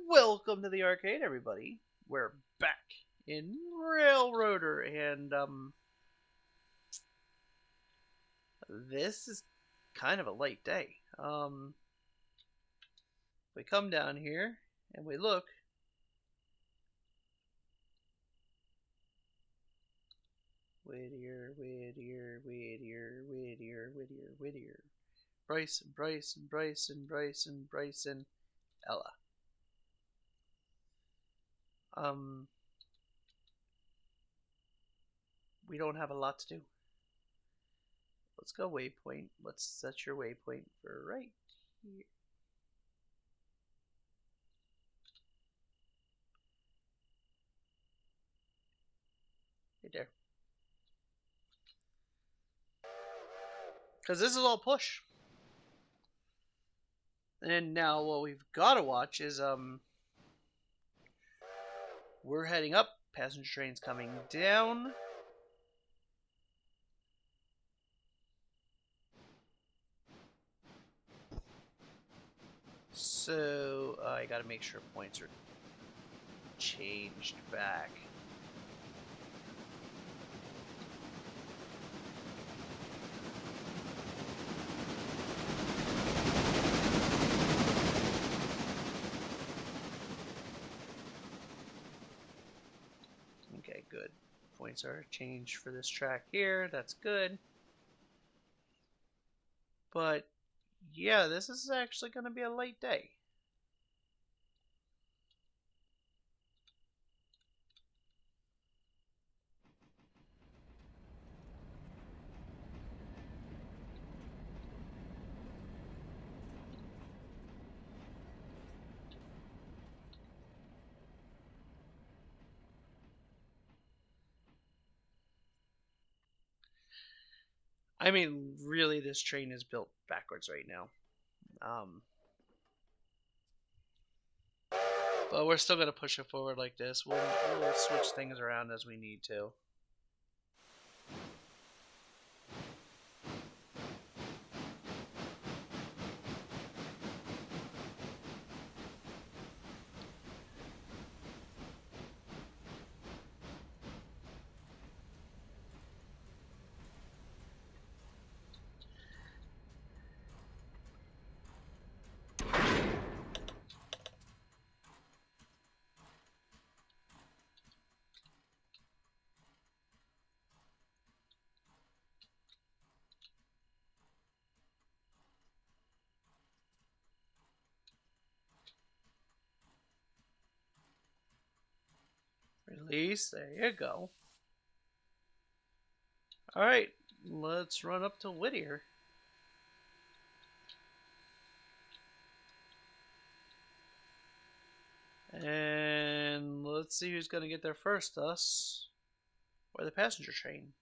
Welcome to the arcade, everybody. We're back in Railroader, and this is kind of a late day. We come down here and we look. Whittier, Whittier, Whittier, Whittier, Whittier, Whittier. Bryson, Bryson, Bryson, Bryson, Bryson, Ella. We don't have a lot to do. Let's go waypoint. Let's set your waypoint for right here. Right there. Because this is all push. And now what we've got to watch is we're heading up. Passenger train's coming down. So I got to make sure points are changed back. Okay, good. Points are changed for this track here. That's good. But yeah, this is actually going to be a late day. I mean, really, this train is built backwards right now. But we're still going to push it forward like this. We'll switch things around as we need to. Release. There you go. Alright, let's run up to Whittier. And let's see who's going to get there first, us or the passenger train.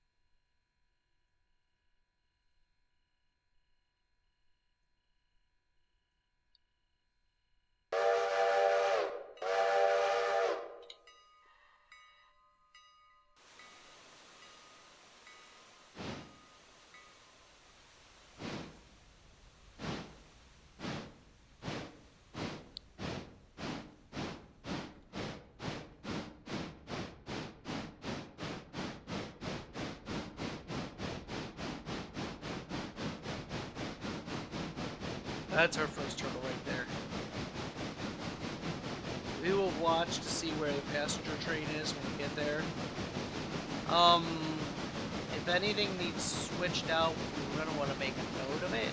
That's our first turtle right there. We will watch to see where the passenger train is when we get there. If anything needs switched out, we're going to want to make a note of it.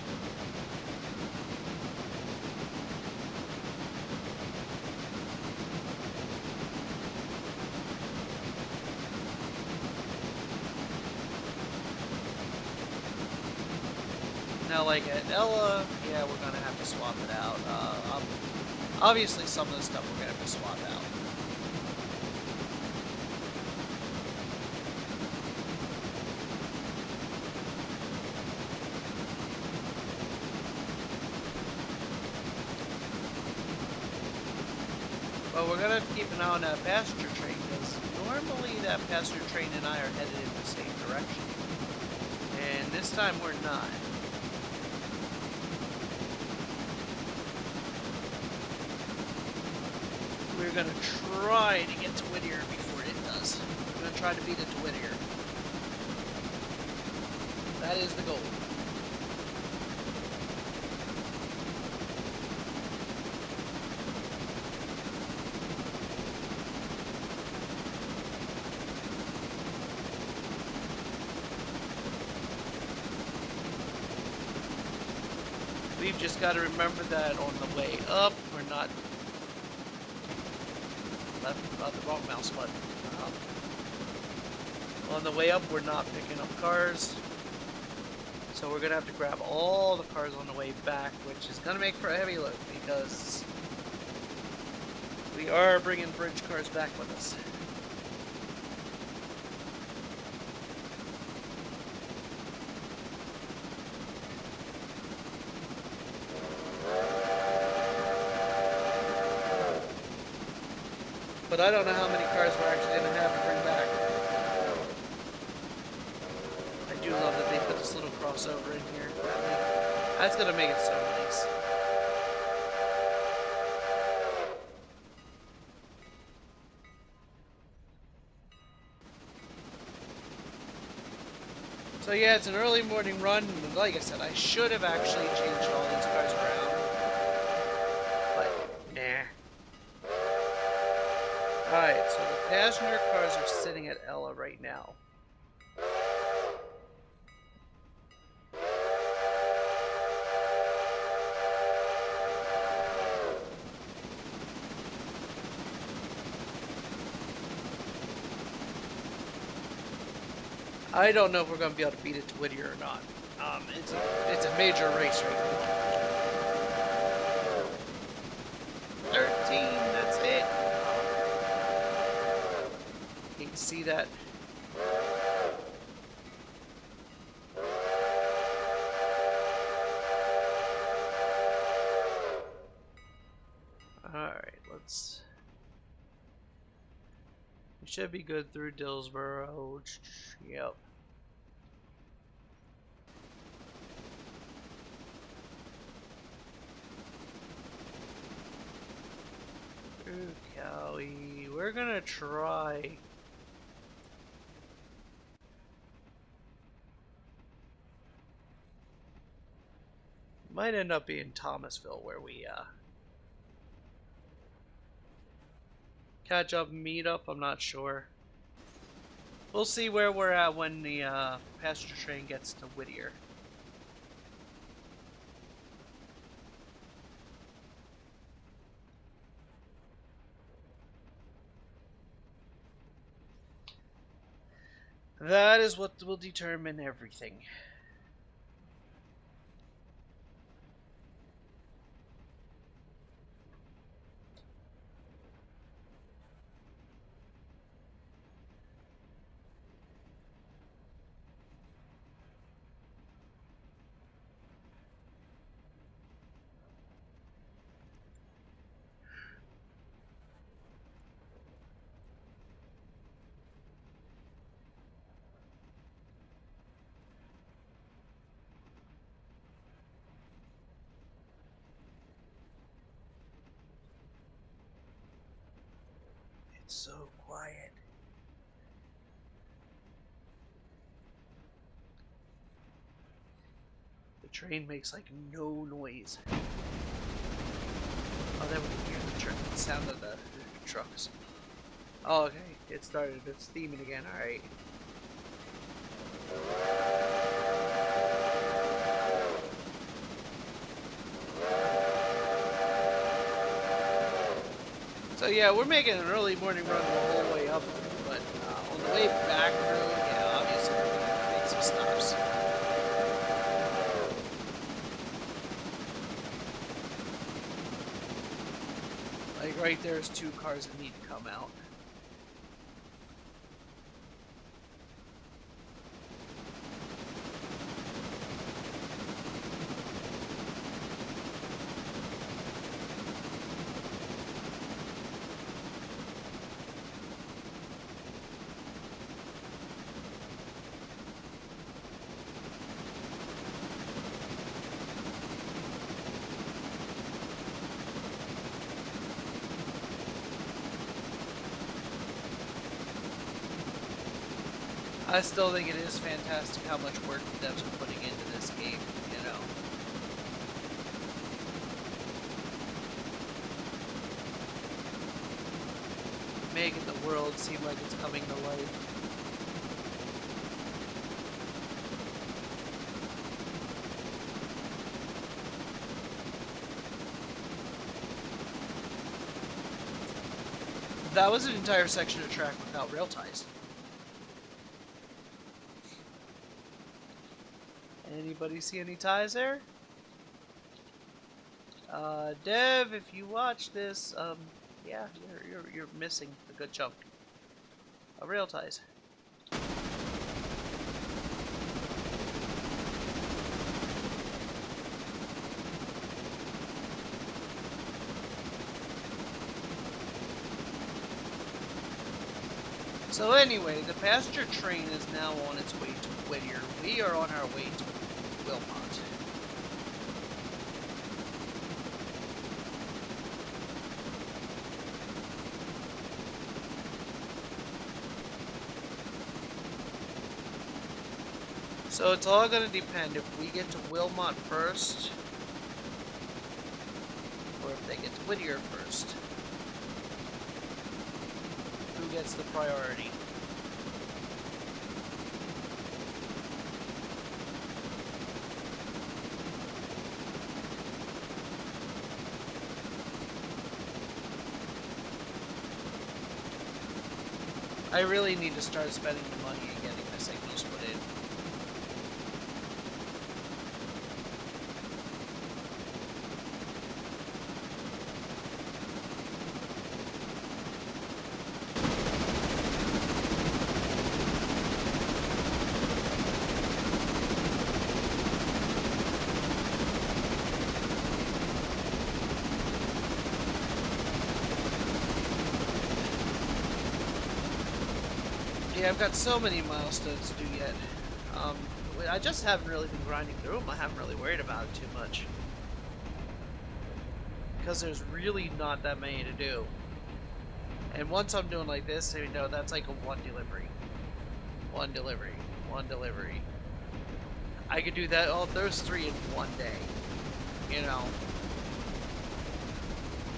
Now, like at Ella, yeah, we're going to have to swap it out. Obviously, some of the stuff we're going to have to swap out. But we're going to keep an eye on that passenger train, because normally that passenger train and I are headed in the same direction. And this time we're not. We're gonna try to get to Whittier before it does. We're gonna try to beat it to Whittier. That is the goal. We've just got to remember that on the way up, we're not the wrong mouse button. On the way up, we're not picking up cars, so we're gonna have to grab all the cars on the way back, which is gonna make for a heavy load because we are bringing bridge cars back with us. But I don't know how many cars we're actually going to have to bring back. I do love that they put this little crossover in here. That's going to make it so nice. So yeah, it's an early morning run. Like I said, I should have actually changed all these cars around. But, nah. Alright, so the passenger cars are sitting at Ella right now. I don't know if we're going to be able to beat it to Whittier or not. It's a major race right now. 13, that's it. You can see that. Alright, let's... We should be good through Dillsboro. Yep. Ooh, Cowie. We're gonna try. Might end up being Thomasville where we catch up and meet up. I'm not sure. We'll see where we're at when the passenger train gets to Whittier. That is what will determine everything. So quiet. The train makes like no noise. Oh, then we can hear the sound of the trucks. Oh, okay. It started. It's steaming again. Alright. So yeah, we're making an early morning run the whole way up, but on the way back through, yeah, obviously we're gonna make some stops. Like right there's two cars that need to come out. I still think it is fantastic how much work the devs are putting into this game, you know. Making the world seem like it's coming to life. That was an entire section of track without rail ties. Anybody see any ties there? Dev, if you watch this, yeah, you're missing a good chunk of rail ties. So anyway, the passenger train is now on its way to Whittier. We are on our way to Wilmot. So it's all going to depend if we get to Wilmot first, or if they get to Whittier first. Who gets the priority? I really need to start spending the money and getting the signals put in. Yeah, I've got so many milestones to do yet. I just haven't really been grinding through them. I haven't really worried about it too much. Because there's really not that many to do. And once I'm doing like this, you know, that's like a one delivery. One delivery. One delivery. I could do that, all those 3 in one day. You know.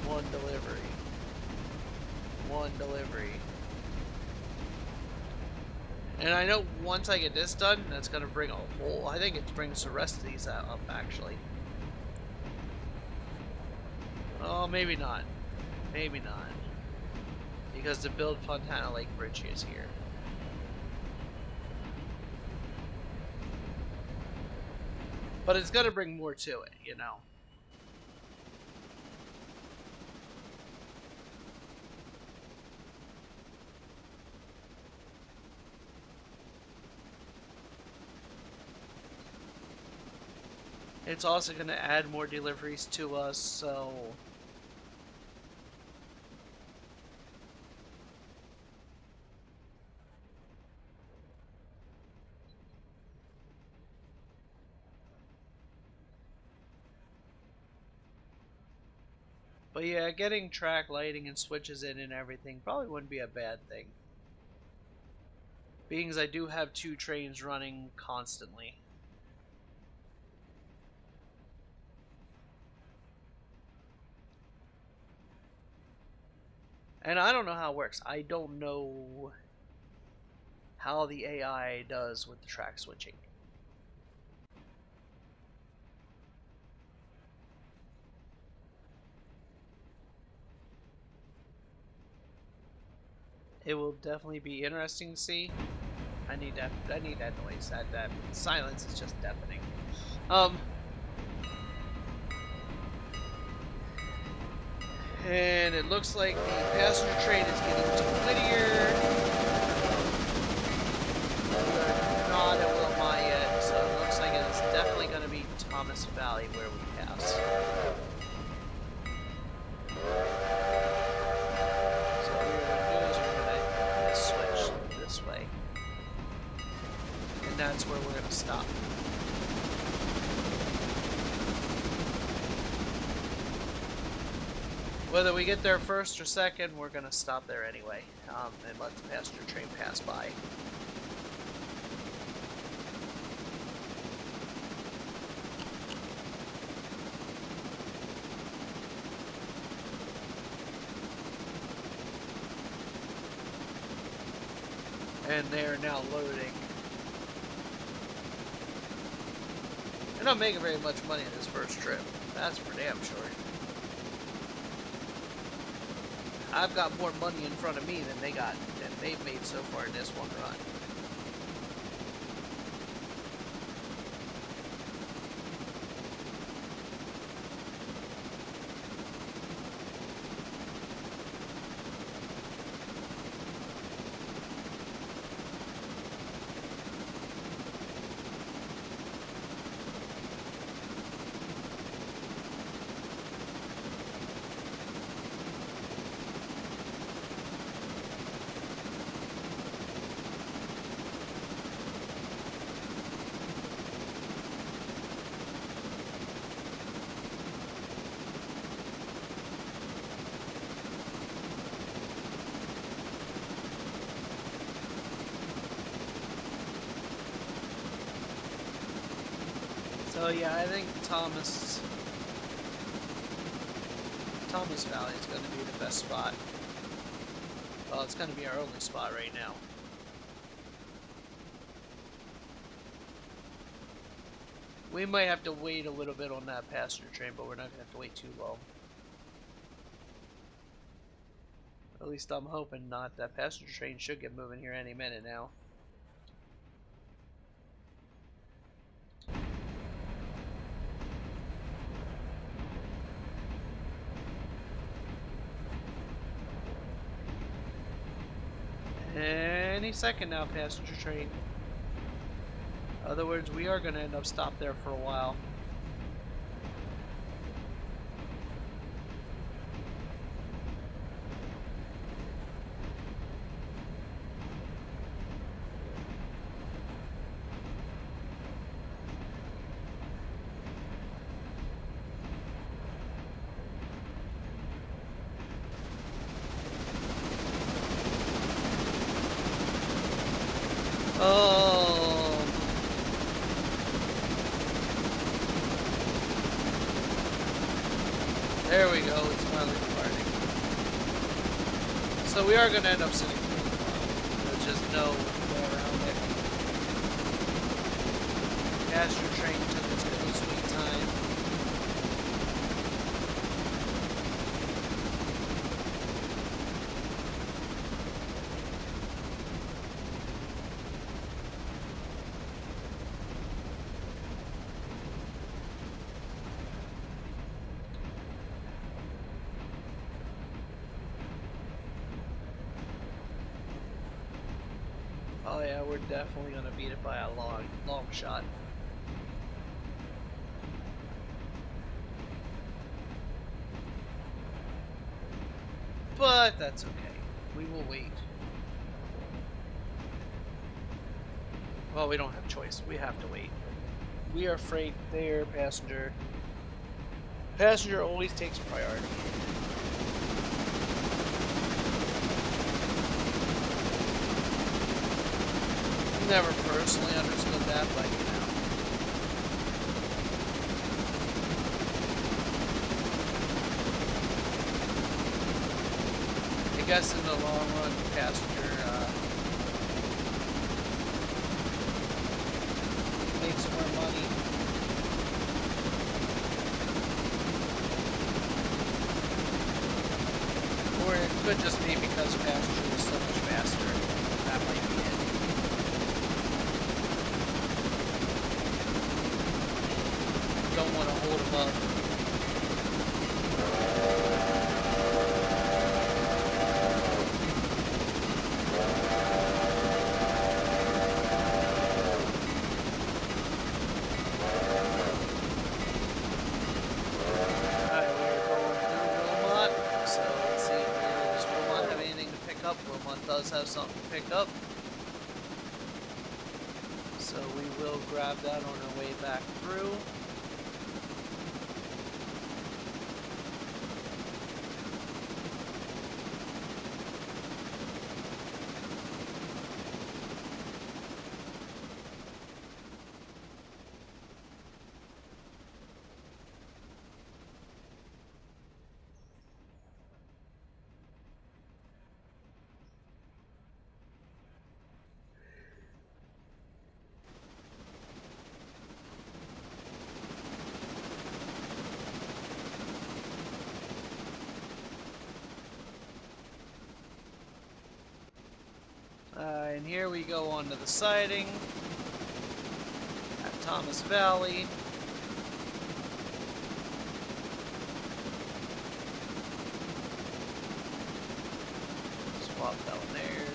One delivery. One delivery. And I know once I get this done, that's going to bring a whole... I think it brings the rest of these up, actually. Oh, maybe not. Maybe not. Because the Build Fontana Lake Bridge is here. But it's going to bring more to it, you know. It's also going to add more deliveries to us, so... But yeah, getting track lighting and switches in and everything probably wouldn't be a bad thing. Being as I do have 2 trains running constantly. And I don't know how it works. I don't know how the AI does with the track switching. It will definitely be interesting to see. I need that noise. That silence is just deafening. And it looks like the passenger train is getting to Whittier. We're not at Wilmot yet, so it looks like it's definitely going to be Thomas Valley where we pass. So what we're going to do is we're going to switch this way. And that's where we're going to stop. Whether we get there first or second, we're going to stop there anyway, and let the passenger train pass by. And they are now loading. They're not making very much money in this first trip. That's for damn sure. I've got more money in front of me than they've made so far in this one run. So yeah, I think Thomas Valley is going to be the best spot. Well, it's going to be our only spot right now. We might have to wait a little bit on that passenger train, but we're not going to have to wait too long. At least I'm hoping not. That passenger train should get moving here any minute now. Any second now, passenger train. In other words, we are going to end up stopped there for a while. Oh. There we go, it's finally departing. So we are going to end up sitting for a while. There's just no way around it. Passenger train took its good sweet time. Oh yeah, we're definitely going to beat it by a long shot. But that's okay. We will wait. Well, we don't have a choice. We have to wait. We are freight, they are passenger. Passenger always takes priority. Never personally understood that, but you know. I guess in the long run, passenger makes more money. Or it could just be because passenger is so much faster. That might be it. Don't want to hold them up. Does have something to pick up, so we will grab that on our way back through. then here we go onto the siding at Thomas Valley. Swap that one there,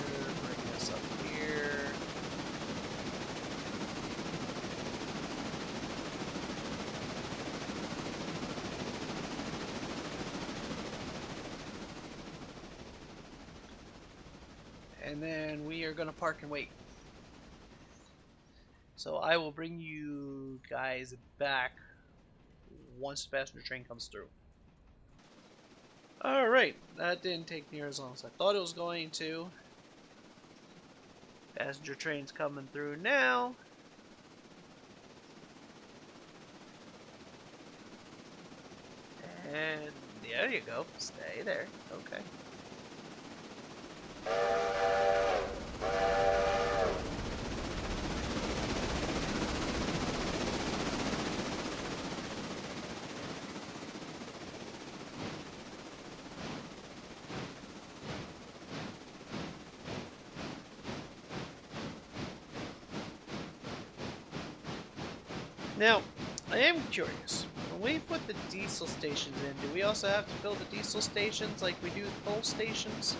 bring this up here. And then we are going to park and wait. So I will bring you guys back once the passenger train comes through. Alright, that didn't take near as long as I thought it was going to. Passenger train's coming through now. And there you go. Stay there. Okay. Now, I am curious. When we put the diesel stations in, do we also have to fill the diesel stations like we do the coal stations?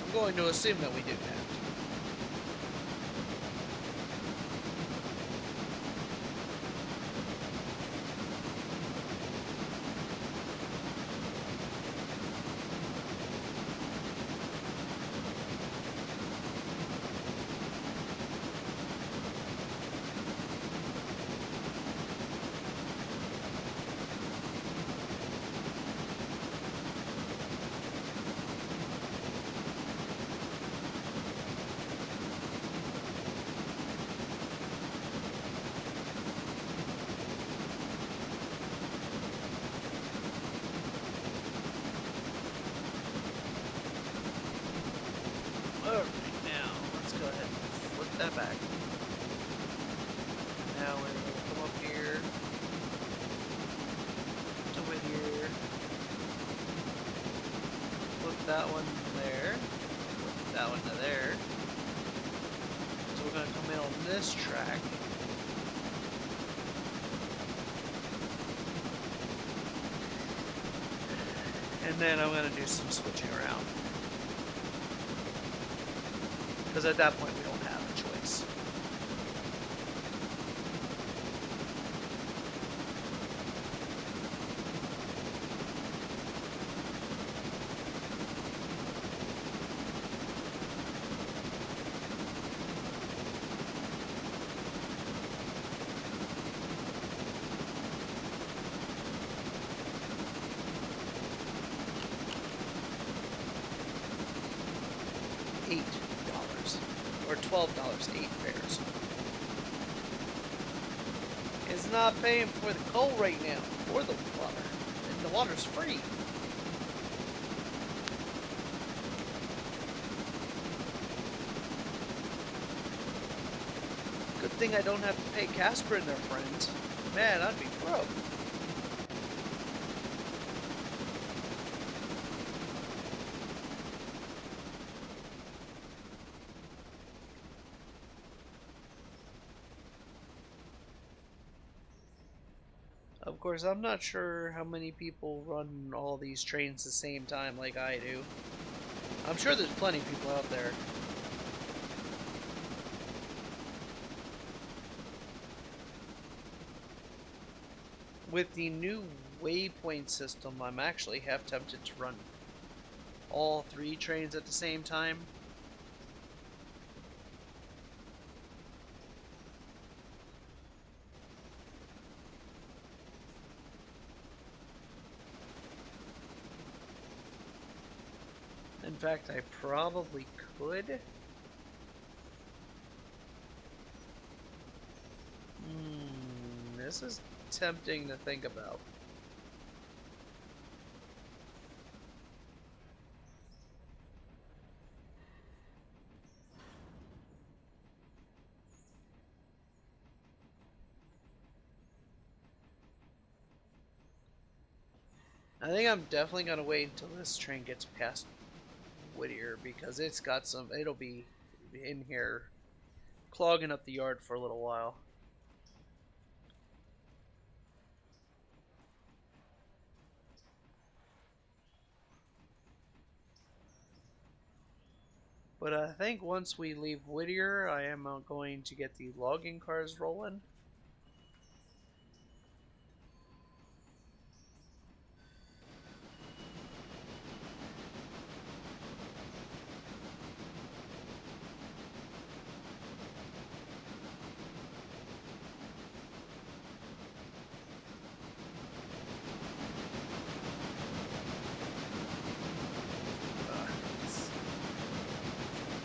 I'm going to assume that we do have to. Alright, now let's go ahead and flip that back. Now we're going to come up here to Whittier. Flip that one there. Flip that one to there. So we're going to come in on this track. And then I'm going to do some switching around. Because at that point we don't have a choice. $8 or $12, 8 fares. It's not paying for the coal right now or the water, and the water's free. Good thing I don't have to pay Casper and their friends. Man, I'd be broke. Of course, I'm not sure how many people run all these trains the same time like I do. I'm sure there's plenty of people out there. With the new waypoint system, I'm actually half tempted to run all 3 trains at the same time. In fact, I probably could. This is tempting to think about. I think I'm definitely gonna wait until this train gets past Whittier because it's got some. It'll be in here clogging up the yard for a little while. But I think once we leave Whittier, I am going to get the logging cars rolling.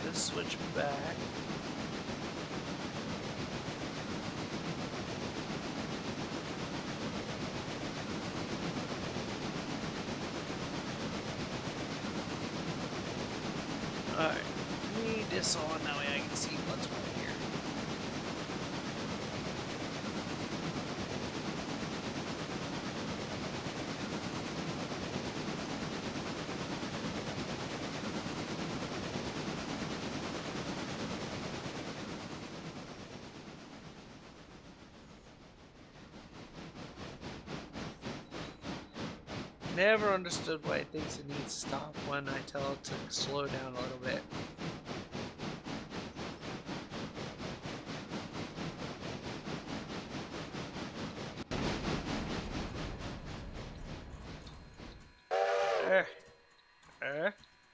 Let's switch back. Alright, need this on, that way I can see what's right here. Never understood why it thinks it needs to stop when I tell it to slow down a little bit.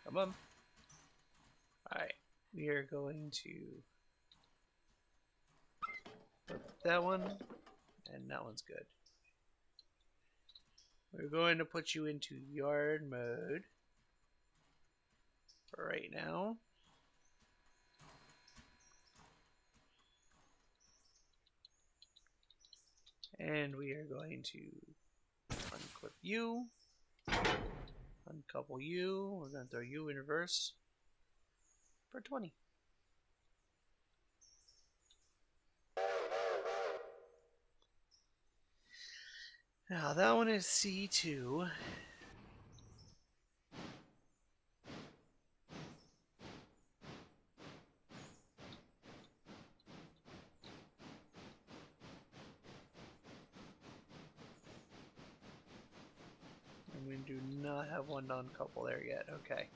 Come on. Alright, we are going to put that one, and that one's good. We're going to put you into yard mode for right now. And we are going to unclip you, uncouple you. We're going to throw you in reverse for 20. Now that one is C2. And we do not have one to uncouple there yet. Okay.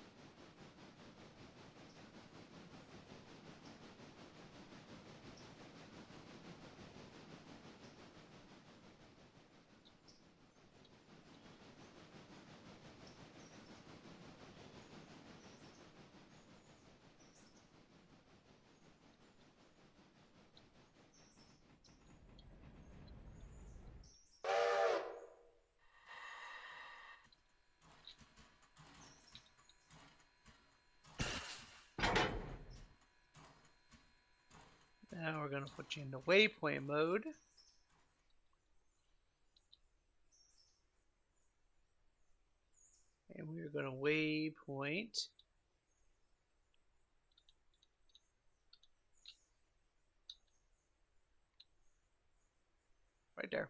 Now we're going to put you into waypoint mode. And we're going to waypoint right there.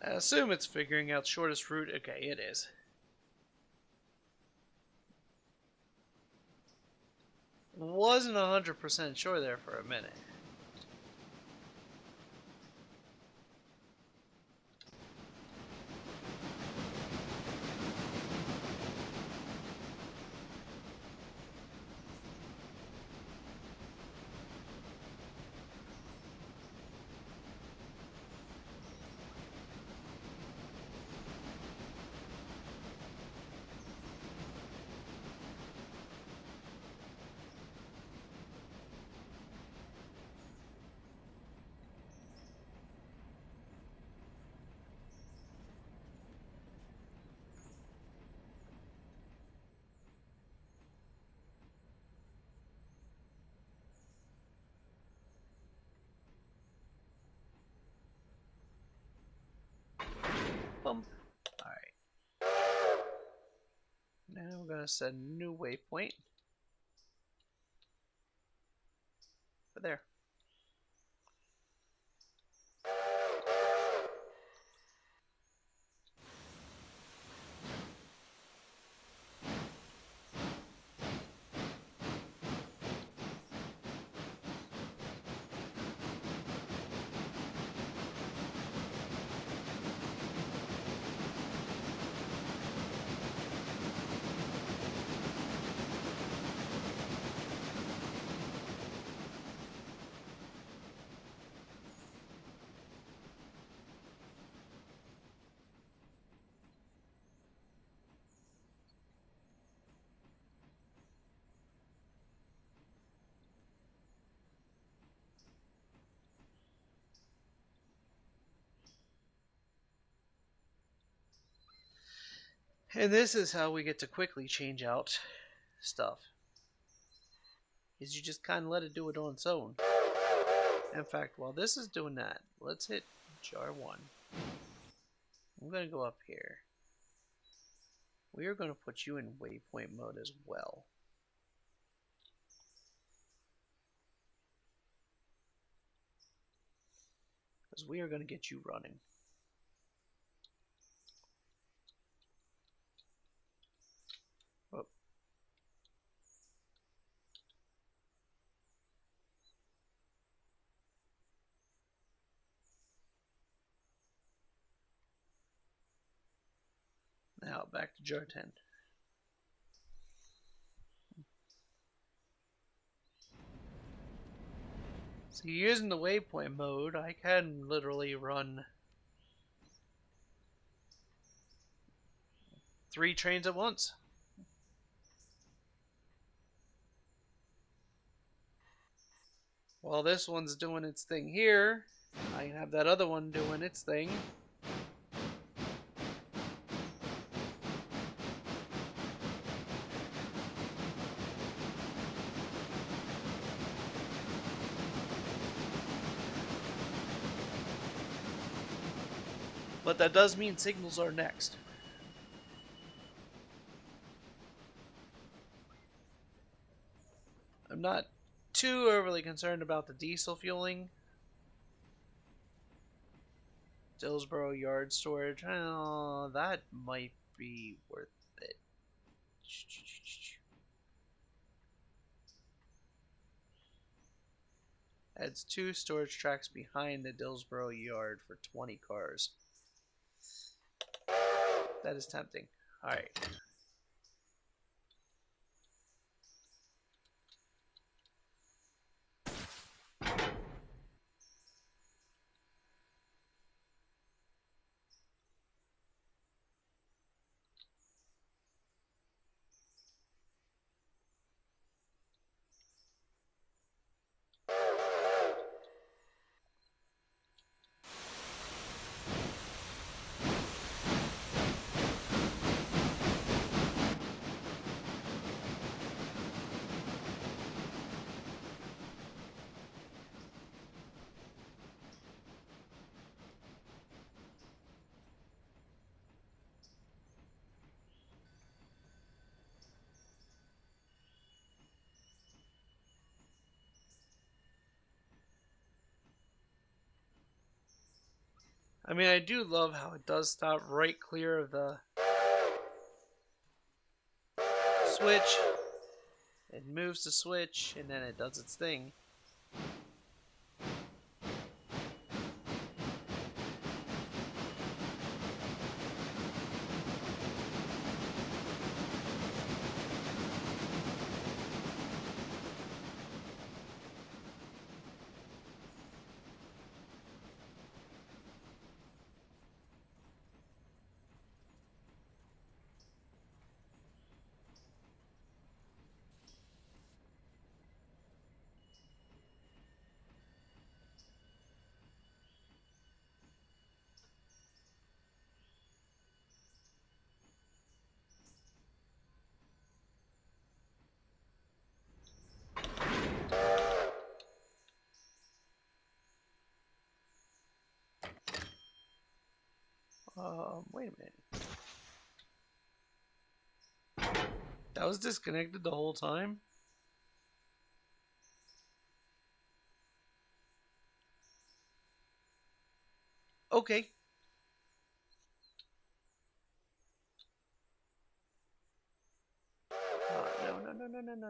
I assume it's figuring out shortest route. Okay, it is. Wasn't 100% sure there for a minute. Boom. Alright. Now we're gonna set a new waypoint. For there. And this is how we get to quickly change out stuff. Is you just kind of let it do it on its own. In fact, while this is doing that, let's hit jar 1. I'm going to go up here. We are going to put you in waypoint mode as well. Because we are going to get you running. Oh. Now back to jar 10. So using the waypoint mode, I can literally run 3 trains at once. While this one's doing its thing here, I can have that other one doing its thing. But that does mean signals are next. I'm not too overly concerned about the diesel fueling. Dillsboro Yard Storage. Oh, that might be worth it. Adds 2 storage tracks behind the Dillsboro Yard for 20 cars. That is tempting. Alright. I mean, I do love how it does stop right clear of the switch. It moves the switch, and then it does its thing. Wait a minute. That was disconnected the whole time? Okay.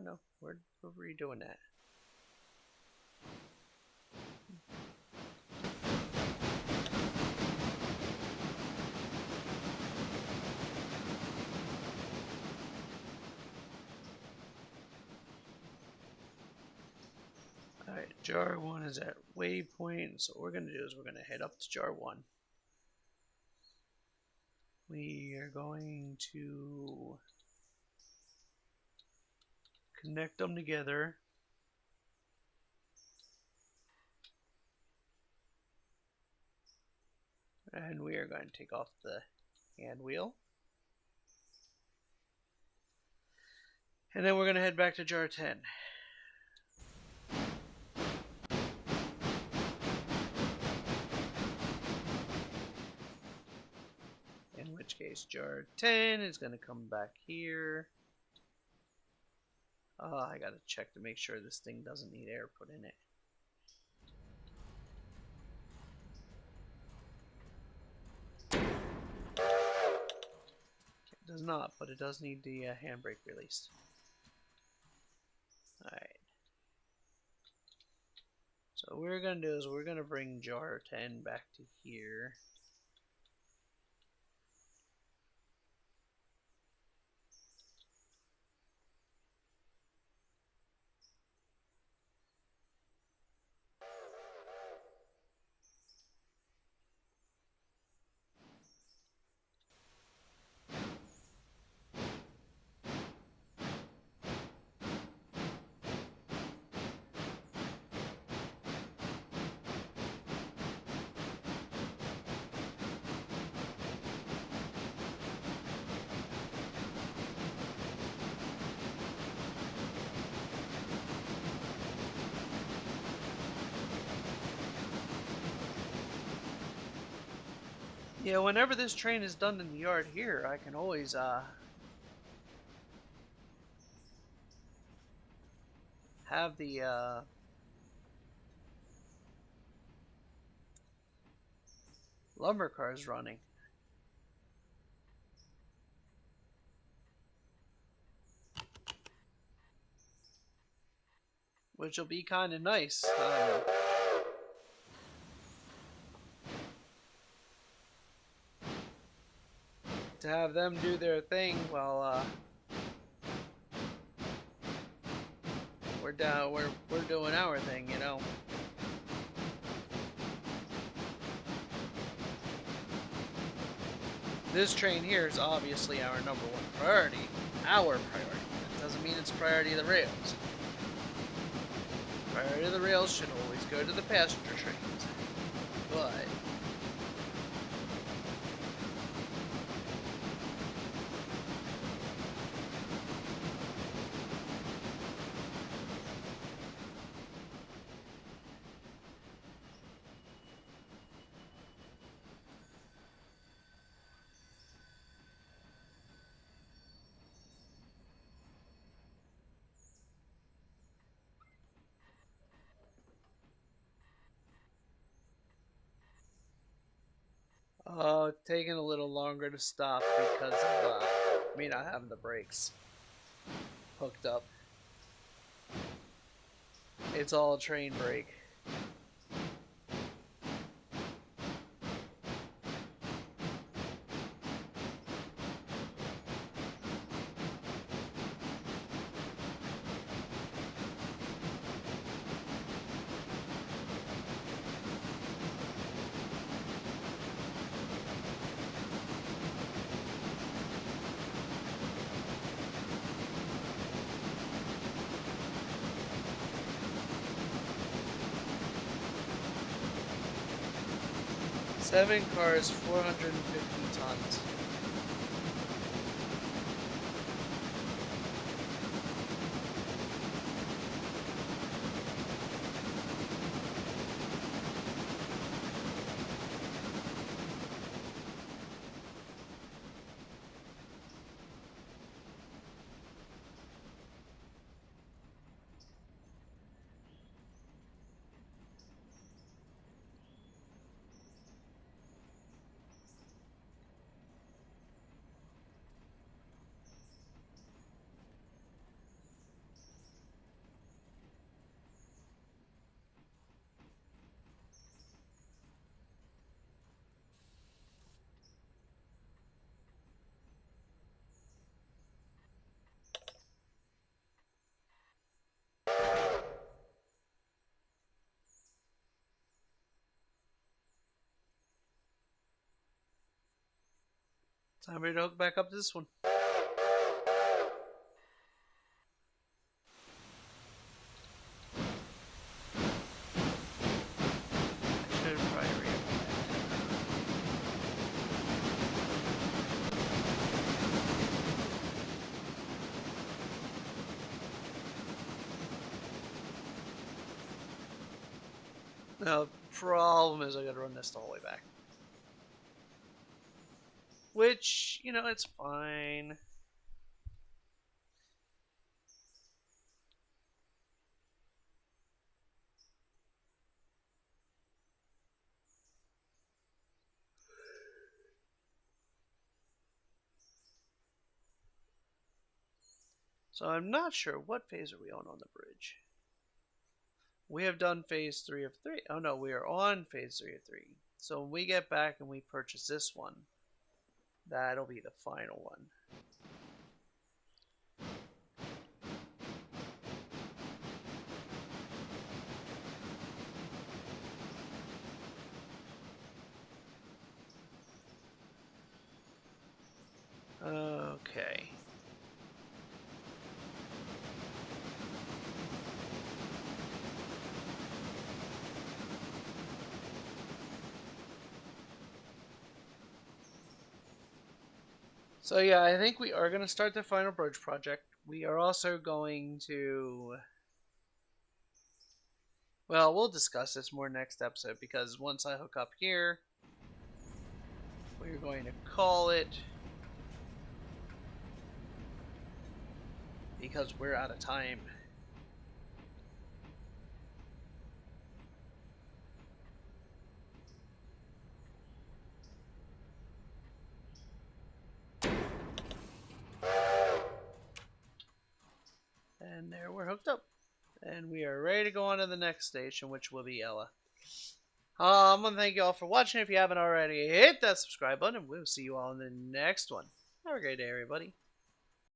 No. We're redoing that. Alright, jar 1 is at waypoint, so what we're going to do is we're going to head up to jar 1. We are going to connect them together. And we are going to take off the hand wheel. And then we're going to head back to jar 10. In which case jar 10 is going to come back here. I got to check to make sure this thing doesn't need air put in it. It does not, but it does need the handbrake released. Alright. So what we're going to do is we're going to bring jar 10 back to here. Yeah, whenever this train is done in the yard here, I can always have the lumber cars running. Which will be kind of nice. To have them do their thing while we're doing our thing, you know. This train here is obviously our #1 priority. Our priority. That doesn't mean it's priority of the rails. Priority of the rails should always go to the passenger trains. But taking a little longer to stop because of me not having the brakes hooked up. It's all train brake. Seven cars, 450 tons. Time for you to hook back up to this one. I should probably read it. Now, the problem is I gotta run this the whole way back. Which, you know, it's fine. So I'm not sure. What phase are we on the bridge? We have done phase 3 of 3. Oh no, we are on phase 3 of 3. So when we get back and we purchase this one, that'll be the final one. Okay. So yeah, I think we are going to start the final bridge project. We are also going to... Well, we'll discuss this more next episode because once I hook up here, we're going to call it... Because we're out of time. And there we're hooked up. And we are ready to go on to the next station, which will be Ella. I want to thank you all for watching. If you haven't already, hit that subscribe button, and we'll see you all in the next one. Have a great day, everybody.